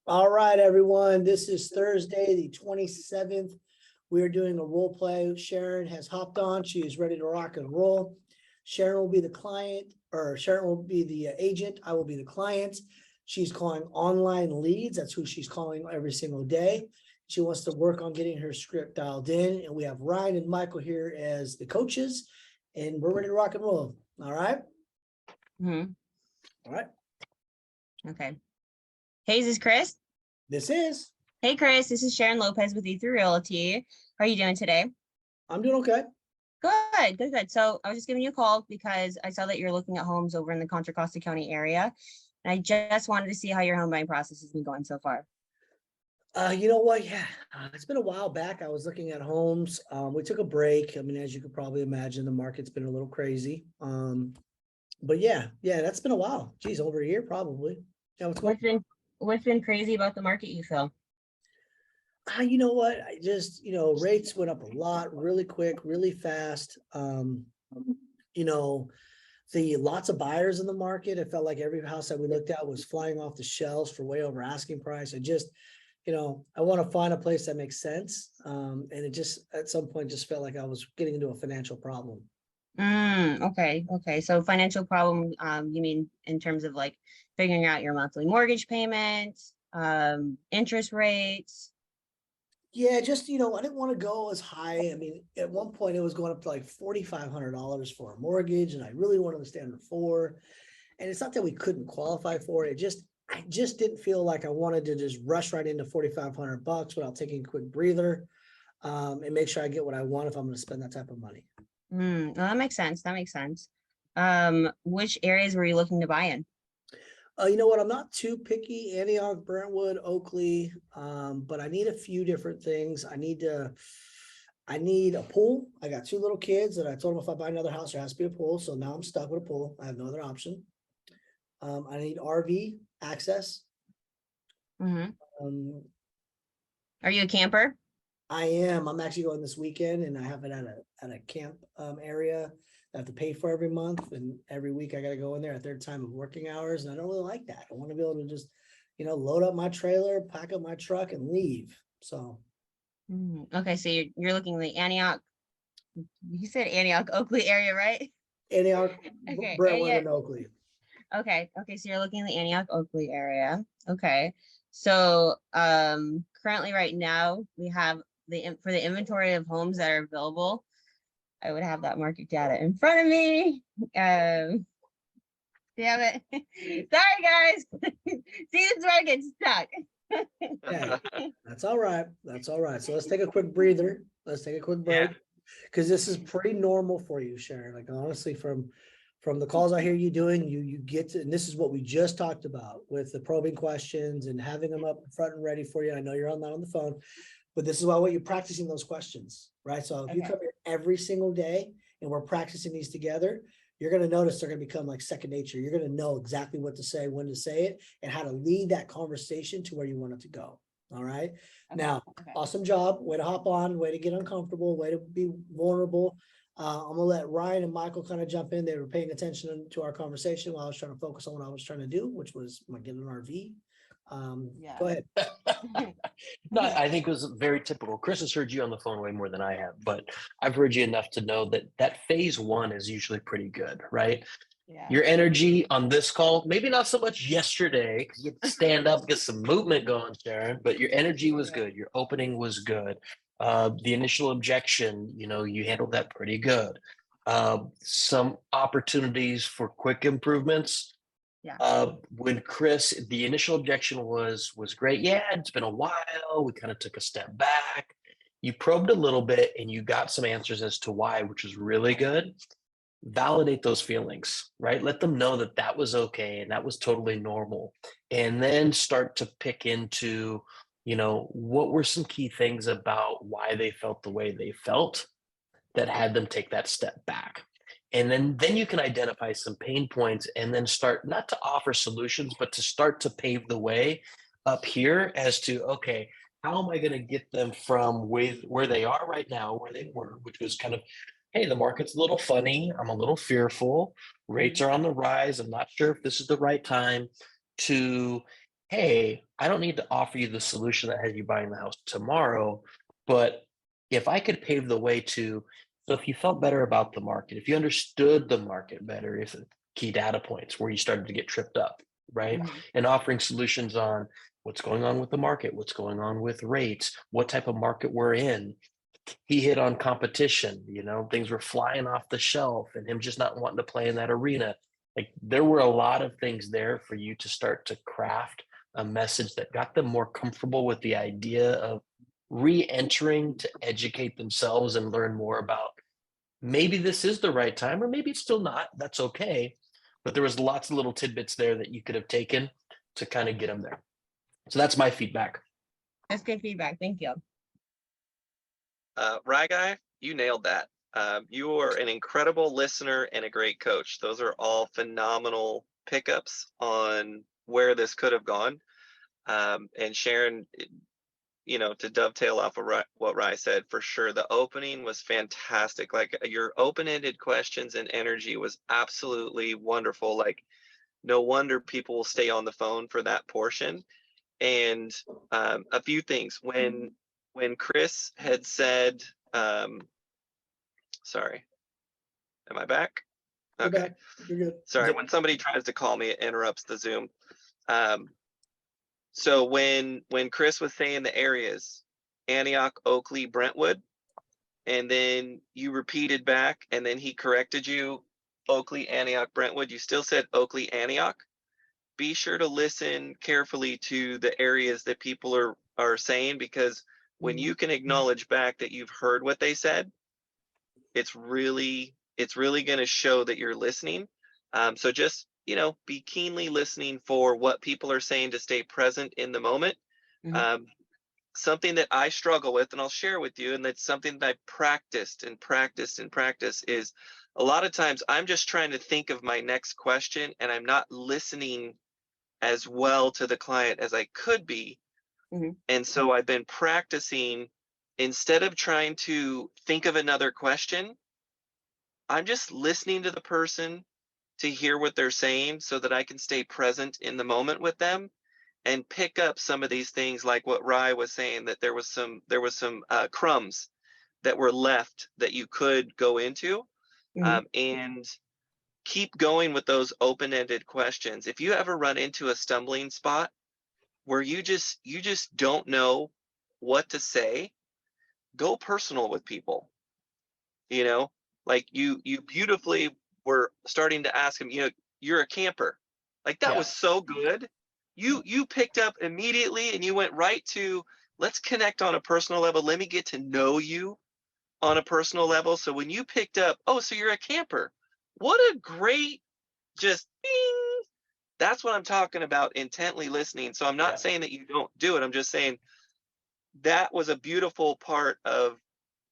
All right, everyone. This is Thursday, the 27th. We are doing a role play. Sharon has hopped on. She is ready to rock and roll. Sharon will be the client, or Sharon will be the agent. I will be the client. She's calling online leads. That's who she's calling every single day. She wants to work on getting her script dialed in. And we have Ryan and Michael here as the coaches, and we're ready to rock and roll. All right. Mm-hmm. All right. Okay. Hey, is this Chris? This is. Hey, Chris, this is Sharon Lopez with E3 Realty. How are you doing today? I'm doing okay. Good. So I was just giving you a call because I saw that you're looking at homes over in the Contra Costa County area. And I just wanted to see how your home buying process has been going so far. You know what? Yeah, it's been a while back. I was looking at homes. We took a break. I mean, as you could probably imagine, the market's been a little crazy. But yeah, that's been a while. Geez, over a year probably. Yeah, What's been crazy about the market, you feel? You know what? I just, rates went up a lot, really quick, really fast. You know, the lots of buyers in the market. It felt like every house that we looked at was flying off the shelves for way over asking price. I want to find a place that makes sense. And it just, at some point, just felt like I was getting into a financial problem. Okay. So financial problem, you mean in terms of like figuring out your monthly mortgage payments, interest rates? Yeah, just, I didn't want to go as high. I mean, at one point it was going up to like $4,500 for a mortgage, and I really wanted to stay under 4. And it's not that we couldn't qualify for it. I just didn't feel like I wanted to just rush right into $4,500 without taking a quick breather, and make sure I get what I want if I'm going to spend that type of money. Well, that makes sense. Which areas were you looking to buy in? You know what? I'm not too picky. Antioch, Brentwood, Oakley, but I need a few different things. I need a pool. I got 2 little kids, and I told them if I buy another house, there has to be a pool. So now I'm stuck with a pool. I have no other option. I need RV access. Mm-hmm. Um, Are you a camper? I am. I'm actually going this weekend, and I have it at a camp area I have to pay for every month, and every week I got to go in there at their time of working hours, and I don't really like that. I want to be able to just, load up my trailer, pack up my truck, and leave. So. Okay, so you're looking in the Antioch. You said Antioch, Oakley area, right? Antioch, Okay, Brentwood, and Oakley. Okay, so you're looking in the Antioch, Oakley area. Okay, so currently right now we have for the inventory of homes that are available. I would have that market data in front of me. Damn it. Sorry, guys. See, this is where I get stuck. Okay, that's all right. So let's take a quick breather. Let's take a quick break, because this is pretty normal for you, Sharon. Like, honestly, from the calls I hear you doing, you get to, and this is what we just talked about with the probing questions and having them up front and ready for you. I know you're on the phone, but this is why you're practicing those questions, right? So if you come here every single day and we're practicing these together, you're going to notice they're going to become like second nature. You're going to know exactly what to say, when to say it, and how to lead that conversation to where you want it to go. All right. Now, awesome job. Way to hop on, way to get uncomfortable, way to be vulnerable. I'm going to let Ryan and Michael kind of jump in. They were paying attention to our conversation while I was trying to focus on what I was trying to do, which was get an RV. Go ahead. No, I think it was very typical. Chris has heard you on the phone way more than I have, but I've heard you enough to know that phase 1 is usually pretty good, right? Yeah. Your energy on this call, maybe not so much yesterday, because you had to stand up, get some movement going, Sharon, but your energy was good. Your opening was good. The initial objection, you handled that pretty good. Some opportunities for quick improvements. Yeah. When Chris, the initial objection was great. Yeah, it's been a while. We kind of took a step back. You probed a little bit and you got some answers as to why, which is really good. Validate those feelings, right? Let them know that was okay and that was totally normal. And then start to pick into, what were some key things about why they felt the way they felt that had them take that step back. And then you can identify some pain points and then start not to offer solutions, but to start to pave the way up here as to, okay, how am I going to get them from where they are right now, where they were, which was kind of, hey, the market's a little funny. I'm a little fearful. Rates are on the rise. I'm not sure if this is the right time, to, hey, I don't need to offer you the solution that has you buying the house tomorrow, but if I could pave the way to, so if you felt better about the market, if you understood the market better, if key data points where you started to get tripped up, right? Mhm. And offering solutions on what's going on with the market, what's going on with rates, what type of market we're in. He hit on competition, things were flying off the shelf and him just not wanting to play in that arena. Like there were a lot of things there for you to start to craft a message that got them more comfortable with the idea of re-entering to educate themselves and learn more about maybe this is the right time or maybe it's still not. That's okay. But there was lots of little tidbits there that you could have taken to kind of get them there. So that's my feedback. That's good feedback. Thank you. Rye Guy, you nailed that. You are an incredible listener and a great coach. Those are all phenomenal pickups on where this could have gone. And Sharon, to dovetail off of what Rye said, for sure, the opening was fantastic. Like your open-ended questions and energy was absolutely wonderful. Like no wonder people will stay on the phone for that portion. And a few things when Chris had said, sorry, am I back? You're Okay. back. You're good. Sorry, when somebody tries to call me, it interrupts the Zoom. So when Chris was saying the areas, Antioch, Oakley, Brentwood, and then you repeated back, and then he corrected you, Oakley, Antioch, Brentwood. You still said Oakley, Antioch. Be sure to listen carefully to the areas that people are saying, because when you can acknowledge back that you've heard what they said, it's really going to show that you're listening. So just be keenly listening for what people are saying to stay present in the moment. Mhm. Something that I struggle with, and I'll share with you, and that's something that I practiced and practiced and practiced, is a lot of times I'm just trying to think of my next question and I'm not listening as well to the client as I could be. Mhm. And so I've been practicing, instead of trying to think of another question, I'm just listening to the person to hear what they're saying so that I can stay present in the moment with them and pick up some of these things, like what Rye was saying, that there was some crumbs that were left that you could go into, Mhm. and keep going with those open-ended questions. If you ever run into a stumbling spot where you just don't know what to say, go personal with people. Like you beautifully were starting to ask him, you're a camper. Like that Yeah. was so good. You picked up immediately and you went right to, let's connect on a personal level. Let me get to know you on a personal level. So when you picked up, oh, so you're a camper. What a great, just bing. That's what I'm talking about, intently listening. So I'm not Yeah. saying that you don't do it. I'm just saying that was a beautiful part of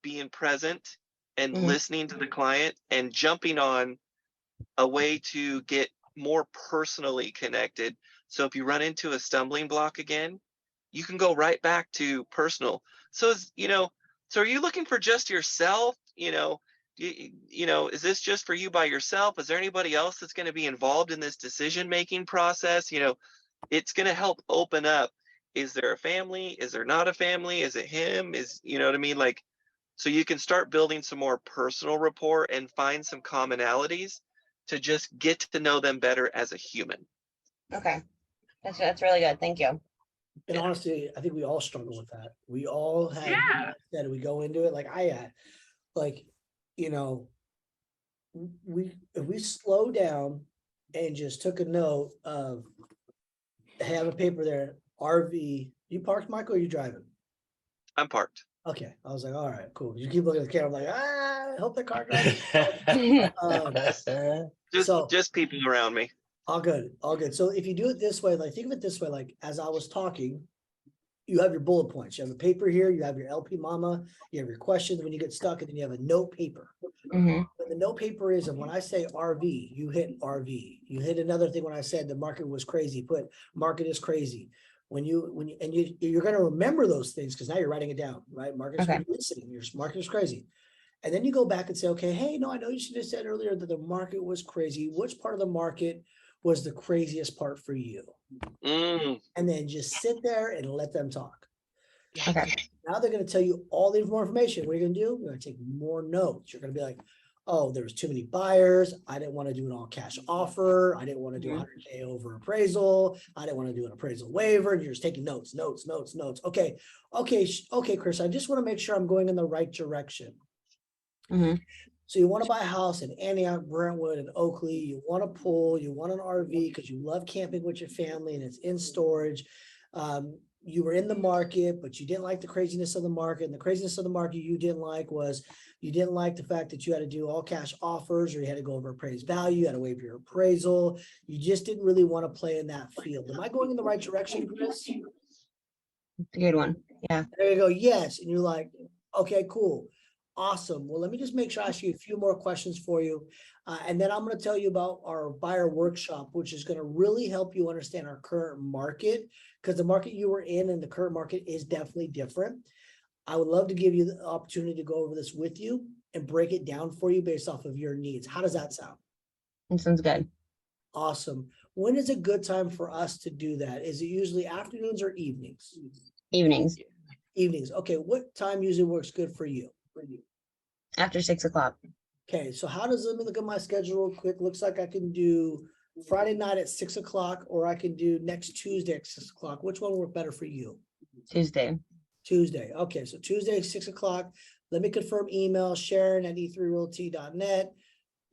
being present and Mhm. listening to the client and jumping on a way to get more personally connected. So if you run into a stumbling block again, you can go right back to personal. So so are you looking for just yourself? Is this just for you by yourself? Is there anybody else that's going to be involved in this decision-making process? It's going to help open up. Is there a family? Is there not a family? Is it him? You know what I mean? Like, so you can start building some more personal rapport and find some commonalities to just get to know them better as a human. Okay. That's really good. Thank you. And Yeah. honestly, I think we all struggle with that. We all have that we go into it like I had. Like, you know, if we slow down and just took a note of have a paper there, RV. You parked, Michael, or you driving? I'm parked. Okay. I was like, all right, cool. You keep looking at the camera, I'm like, I hope the car drives. So Just people around me. all good, all good. So if you do it this way, like think of it this way, like as I was talking, you have your bullet points. You have a paper here, you have your LP mama, you have your questions when you get stuck, and then you have a note paper. Mhm. When the note paper is, and when I say RV, you hit RV. You hit another thing when I said the market was crazy, put market is crazy. You're going to remember those things because now you're writing it down, right? Market's Okay. listening, your market is crazy. And then you go back and say, okay, hey, no, I know you should have said earlier that the market was crazy. Which part of the market was the craziest part for you? Mm, And then just sit there and let them talk. Okay. Now they're gonna tell you all the more information. What are you gonna do? You're gonna take more notes. You're gonna be like, oh, there was too many buyers. I didn't want to do an all cash offer. I didn't want to do a 100K over appraisal. I didn't want to do an appraisal waiver. And you're just taking notes. Okay. Okay, Chris, I just want to make sure I'm going in the right direction. Mhm. So you want to buy a house in Antioch, Brentwood, and Oakley. You want a pool. You want an RV because you love camping with your family and it's in storage. You were in the market, but you didn't like the craziness of the market. And the craziness of the market you didn't like was you didn't like the fact that you had to do all cash offers or you had to go over appraised value, you had to waive your appraisal. You just didn't really want to play in that field. Am I going in the right direction, Chris? Good one. Yeah. There you go. Yes. And you're like, okay, cool. Awesome. Well, let me just make sure I ask you a few more questions for you. And then I'm going to tell you about our buyer workshop, which is going to really help you understand our current market because the market you were in and the current market is definitely different. I would love to give you the opportunity to go over this with you and break it down for you based off of your needs. How does that sound? That sounds good. Awesome. When is a good time for us to do that? Is it usually afternoons or evenings? Evenings Evenings. Okay. What time usually works good for you? after 6 o'clock. Okay, so how does, let me look at my schedule real quick. Looks like I can do Friday night at 6 o'clock, or I can do next Tuesday at 6 o'clock. Which one will work better for you? Tuesday. Tuesday. Okay, so Tuesday, 6 o'clock. Let me confirm email, Sharon@e3realty.net.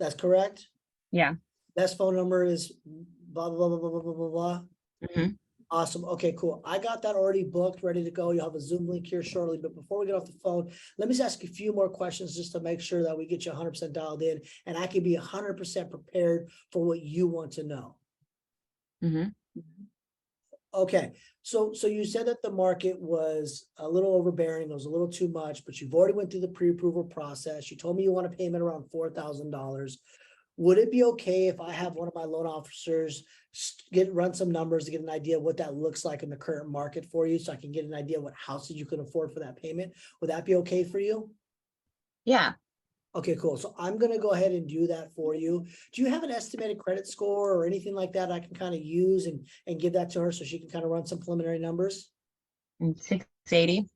That's correct? Yeah. Best phone number is blah, blah, blah, blah, blah, blah, blah, blah. Mhm. Awesome. Okay, cool. I got that already booked, ready to go. You'll have a Zoom link here shortly. But before we get off the phone, let me just ask you a few more questions just to make sure that we get you 100% dialed in and I can be 100% prepared for what you want to know. Mhm. Okay, so you said that the market was a little overbearing, it was a little too much, but you've already went through the pre-approval process. You told me you want a payment around $4,000. Would it be okay if I have one of my loan officers run some numbers to get an idea of what that looks like in the current market for you, so I can get an idea what houses you can afford for that payment? Would that be okay for you? Yeah. Okay, cool. So I'm gonna go ahead and do that for you. Do you have an estimated credit score or anything like that I can kind of use and give that to her so she can kind of run some preliminary numbers? And 680.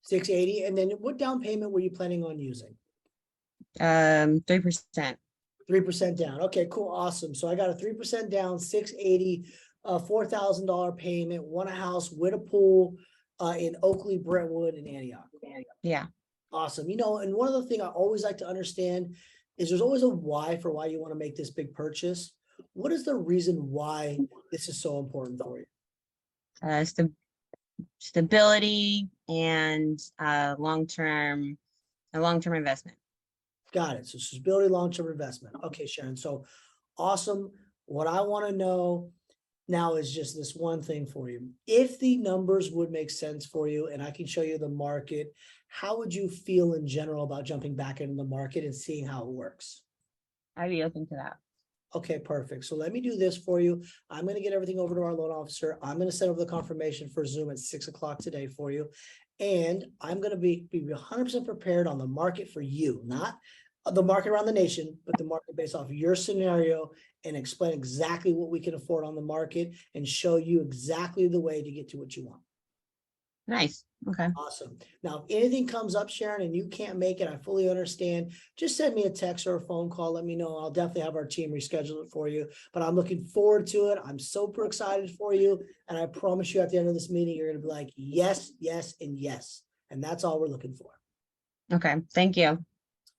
680. And then what down payment were you planning on using? 3%. 3% down. Okay, cool. Awesome. So I got a 3% down, 680, $4,000 payment, want a house with a pool in Oakley, Brentwood, and Antioch. Yeah. Awesome. You know, and one of the things I always like to understand is there's always a why for why you want to make this big purchase. What is the reason why this is so important for you? Stability and a long-term investment. Got it. So stability, long-term investment. Okay, Sharon. So awesome. What I want to know now is just this one thing for you. If the numbers would make sense for you and I can show you the market, how would you feel in general about jumping back into the market and seeing how it works? I'd be open to that. Okay, perfect. So let me do this for you. I'm going to get everything over to our loan officer. I'm going to send over the confirmation for Zoom at 6 o'clock today for you. And I'm going to be 100% prepared on the market for you, not the market around the nation, but the market based off of your scenario, and explain exactly what we can afford on the market and show you exactly the way to get to what you want. Nice. Okay. Awesome. Now, if anything comes up, Sharon, and you can't make it, I fully understand. Just send me a text or a phone call. Let me know. I'll definitely have our team reschedule it for you. But I'm looking forward to it. I'm super excited for you. And I promise you at the end of this meeting, you're going to be like, yes, yes, and yes. And that's all we're looking for. Okay. Thank you.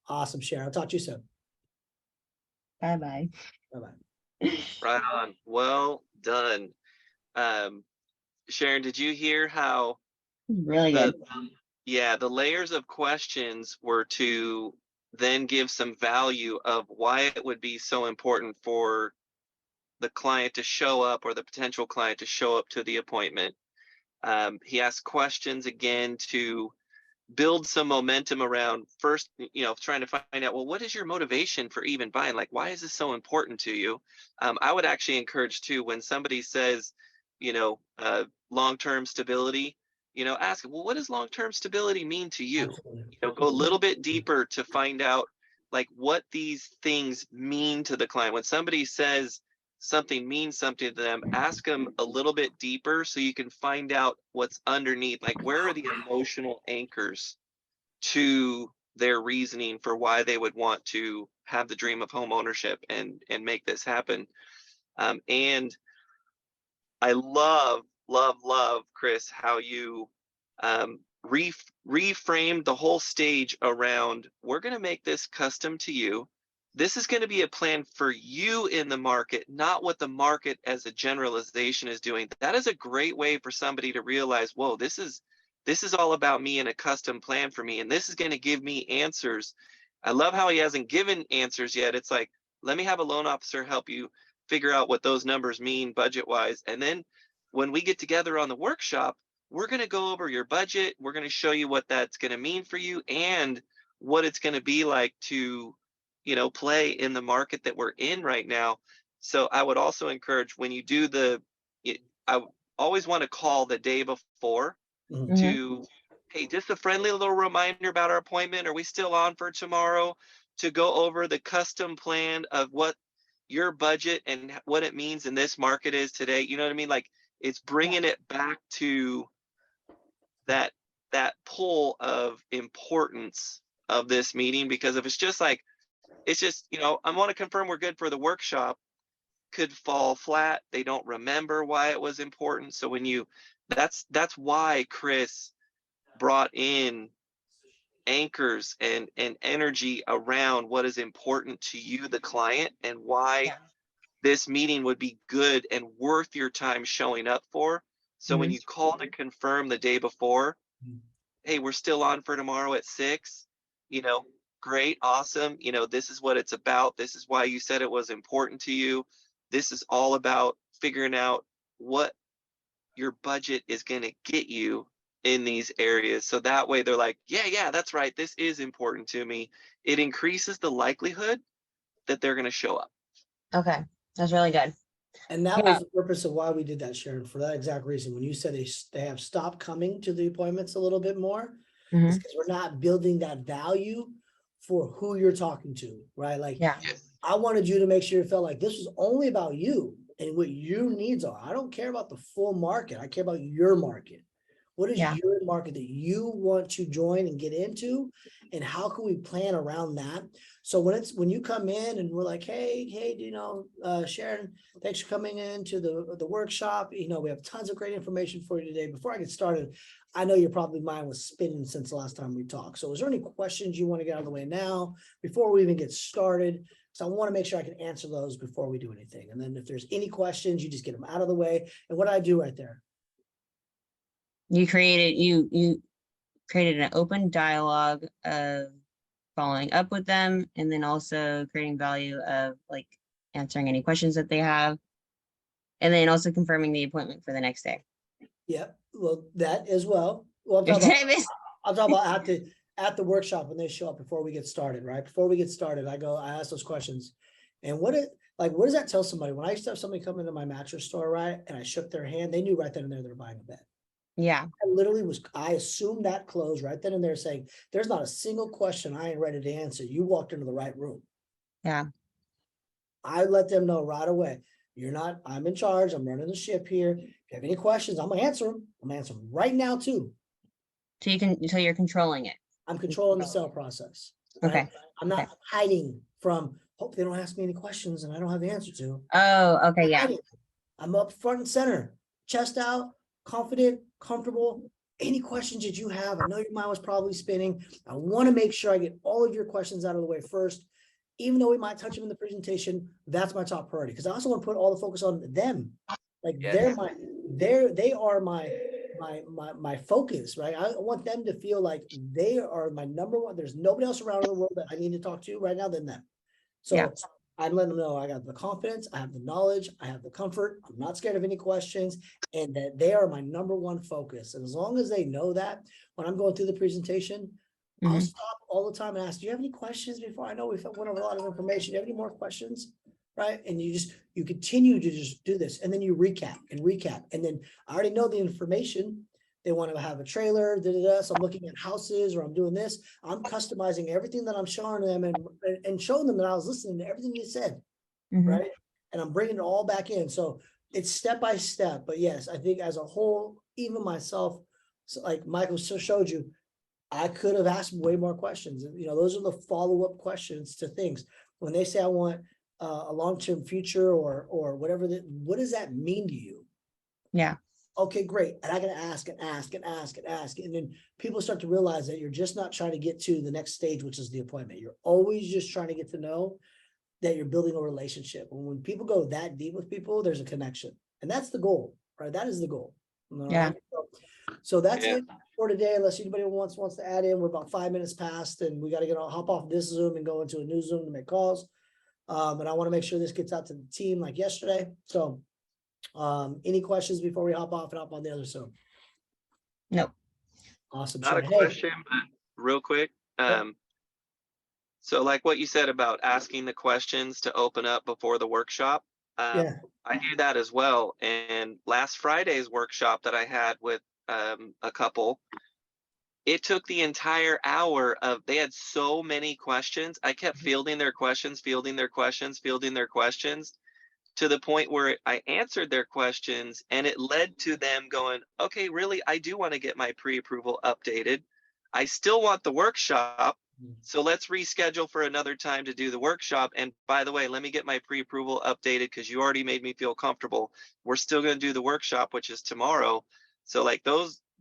Awesome, Sharon. I'll talk to you soon. Bye-bye. Bye-bye. right on. Well done. Sharon, did you hear how Really good. the layers of questions were to then give some value of why it would be so important for the client to show up, or the potential client to show up to the appointment. He asked questions again to build some momentum around first, trying to find out, well, what is your motivation for even buying? Like, why is this so important to you? I would actually encourage too, when somebody says, long-term stability, ask, well, what does long-term stability mean to you? Absolutely. Go a little bit deeper to find out like what these things mean to the client. When somebody says something means something to them, ask them a little bit deeper so you can find out what's underneath. Like, where are the emotional anchors to their reasoning for why they would want to have the dream of home ownership and make this happen. And I love, Chris, how you reframed the whole stage around, we're going to make this custom to you. This is going to be a plan for you in the market, not what the market as a generalization is doing. That is a great way for somebody to realize, whoa, this is all about me and a custom plan for me. And this is going to give me answers. I love how he hasn't given answers yet. It's like, let me have a loan officer help you figure out what those numbers mean budget wise. And then when we get together on the workshop, we're going to go over your budget. We're going to show you what that's going to mean for you and what it's going to be like to, play in the market that we're in right now. So I would also encourage, when you do I always want to call the day before Mhm. to, hey, just a friendly little reminder about our appointment. Are we still on for tomorrow? To go over the custom plan of what your budget and what it means in this market is today. You know what I mean? Like, it's bringing it back to that pull of importance of this meeting. Because if it's just like, it's just, I want to confirm we're good for the workshop, could fall flat. They don't remember why it was important. So that's why Chris brought in anchors and energy around what is important to you, the client, and why Yeah. this meeting would be good and worth your time showing up for. So when you call to confirm the day before, hey, we're still on for tomorrow at 6, great, awesome. This is what it's about. This is why you said it was important to you. This is all about figuring out what your budget is going to get you in these areas. So that way they're like, yeah, that's right. This is important to me. It increases the likelihood that they're going to show up. Okay, that's really good. And that Yeah. was the purpose of why we did that, Sharon, for that exact reason. When you said they have stopped coming to the appointments a little bit more, it's because we're not building that value for who you're talking to, right? Like, Yeah. Yes. I wanted you to make sure you felt like this was only about you and what your needs are. I don't care about the full market. I care about your market. What is Yeah. your market that you want to join and get into? And how can we plan around that? So when you come in and we're like, hey, Sharon, thanks for coming into the workshop. We have tons of great information for you today. Before I get started, I know your probably mind was spinning since the last time we talked. So is there any questions you want to get out of the way now before we even get started? So I want to make sure I can answer those before we do anything. And then if there's any questions, you just get them out of the way. And what I do right there. You created an open dialogue of following up with them, and then also creating value of like answering any questions that they have, and then also confirming the appointment for the next day. Yep. Well, that as well. Well, I'm talking about at the workshop when they show up before we get started, right? Before we get started, I ask those questions. And what does that tell somebody? When I used to have somebody come into my mattress store, right? And I shook their hand, they knew right then and there they're buying a bed. Yeah. I assumed that closed right then and there, saying there's not a single question I ain't ready to answer. You walked into the right room. Yeah. I let them know right away. I'm in charge. I'm running the ship here. If you have any questions, I'm gonna answer them. I'm gonna answer them right now too. So you're controlling it. I'm controlling the sale process. Right? Okay. I'm not hiding from, hope they don't ask me any questions and I don't have the answer to. Oh, okay. Yeah. I'm up front and center, chest out, confident, comfortable. Any questions that you have, I know your mind was probably spinning. I want to make sure I get all of your questions out of the way first. Even though we might touch them in the presentation, that's my top priority, because I also want to put all the focus on them. Like Yes. they are my focus, right? I want them to feel like they are my number one. There's nobody else around in the world that I need to talk to right now than them. So Yeah. I'm letting them know I got the confidence, I have the knowledge, I have the comfort, I'm not scared of any questions, and that they are my number one focus. And as long as they know that, when I'm going through the presentation, I'll stop all the time and ask, do you have any questions before? I know we've went over a lot of information. Do you have any more questions? Right? And you continue to just do this, and then you recap. And then I already know the information. They want to have a trailer, so I'm looking at houses, or I'm doing this. I'm customizing everything that I'm showing them and showing them that I was listening to everything they said, right? and I'm bringing it all back in. So it's step by step. But yes, I think as a whole, even myself, so like Michael showed you, I could have asked way more questions. And, those are the follow-up questions to things. When they say I want a long-term future or whatever, what does that mean to you? Yeah. Okay, great. And I gotta ask and ask and ask and ask. And then people start to realize that you're just not trying to get to the next stage, which is the appointment. You're always just trying to get to know that you're building a relationship. And when people go that deep with people, there's a connection. And that's the goal, right? That is the goal. All Yeah. right? So that's Yeah. it for today, unless anybody wants to add in. We're about 5 minutes past and we got to hop off this Zoom and go into a new Zoom to make calls. And I want to make sure this gets out to the team like yesterday. So any questions before we hop off and hop on the other Zoom? Nope. Awesome. Not a Sharon. Hey, question, but real quick. Yep. So like what you said about asking the questions to open up before the workshop, Yeah. I do that as well. And last Friday's workshop that I had with a couple, it took the entire hour of, they had so many questions. I kept fielding their questions, fielding their questions, fielding their questions, to the point where I answered their questions and it led to them going, okay, really, I do want to get my pre-approval updated. I still want the workshop. So let's reschedule for another time to do the workshop. And by the way, let me get my pre-approval updated because you already made me feel comfortable. We're still going to do the workshop, which is tomorrow. So like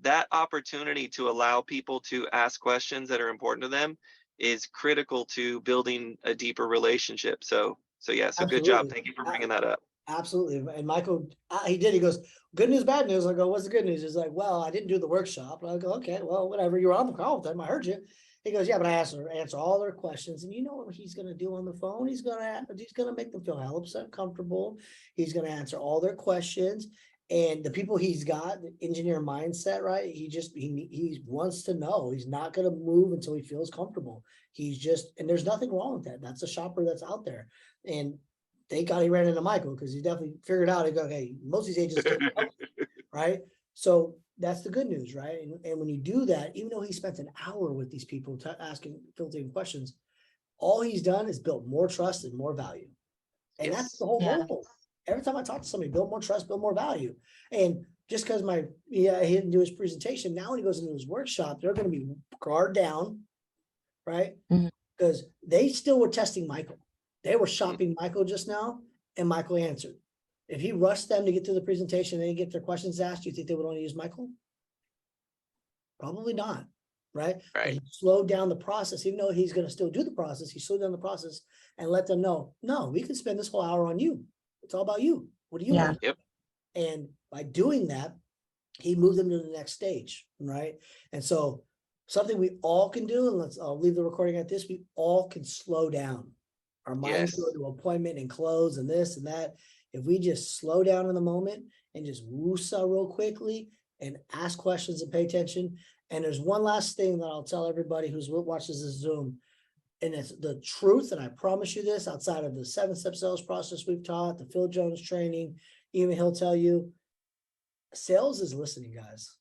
that opportunity to allow people to ask questions that are important to them is critical to building a deeper relationship. So yeah, so good job. Absolutely. Thank you for bringing that up. Absolutely. And Michael, he did. He goes, good news, bad news. I go, what's the good news? He's like, well, I didn't do the workshop. And I go, okay, well, whatever. You were on the call with them. I heard you. He goes, yeah, but I asked her to answer all their questions. And you know what he's going to do on the phone? He's going to make them feel hell upset, comfortable. He's going to answer all their questions. And the people he's got, the engineer mindset, right? He wants to know. He's not going to move until he feels comfortable. And there's nothing wrong with that. That's a shopper that's out there. And thank God he ran into Michael because he definitely figured out, okay, most of these agents can't help, right? So that's the good news, right? And when you do that, even though he spent an hour with these people filtering questions, all he's done is built more trust and more value. And that's the whole goal. Every time I talk to somebody, build more trust, build more value. And just because he didn't do his presentation, now when he goes into his workshop, they're going to be guard down, right? Because they still were testing Michael. They were shopping Michael just now, and Michael answered. If he rushed them to get to the presentation and they get their questions asked, do you think they would only use Michael? Probably not, right? But he slowed down the process, even though he's going to still do the process. He slowed down the process and let them know, no, we can spend this whole hour on you. It's all about you. What do you want? Yep. And by doing that, he moved them to the next stage, right? And so something we all can do, and I'll leave the recording at this, we all can slow down. Our minds go to appointment and close and this and that. If we just slow down in the moment and just woosah real quickly and ask questions and pay attention. And there's one last thing that I'll tell everybody who watches this Zoom, and it's the truth. And I promise you this, outside of the 7-step sales process we've taught, the Phil Jones training, even he'll tell you, sales is listening, guys.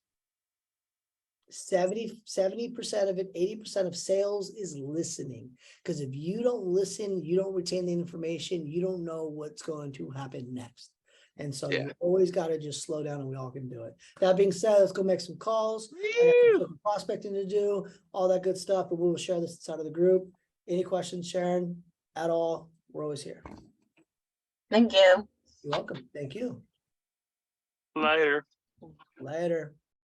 70% of it, 80% of sales is listening. Because if you don't listen, you don't retain the information, you don't know what's going to happen next. And so you always got to just slow down, and we all can do it. That being said, let's go make some calls. I got some prospecting to do, all that good stuff, but we will share this inside of the group. Any questions, Sharon, at all? We're always here. Thank you. You're welcome. Thank you. Later. Later.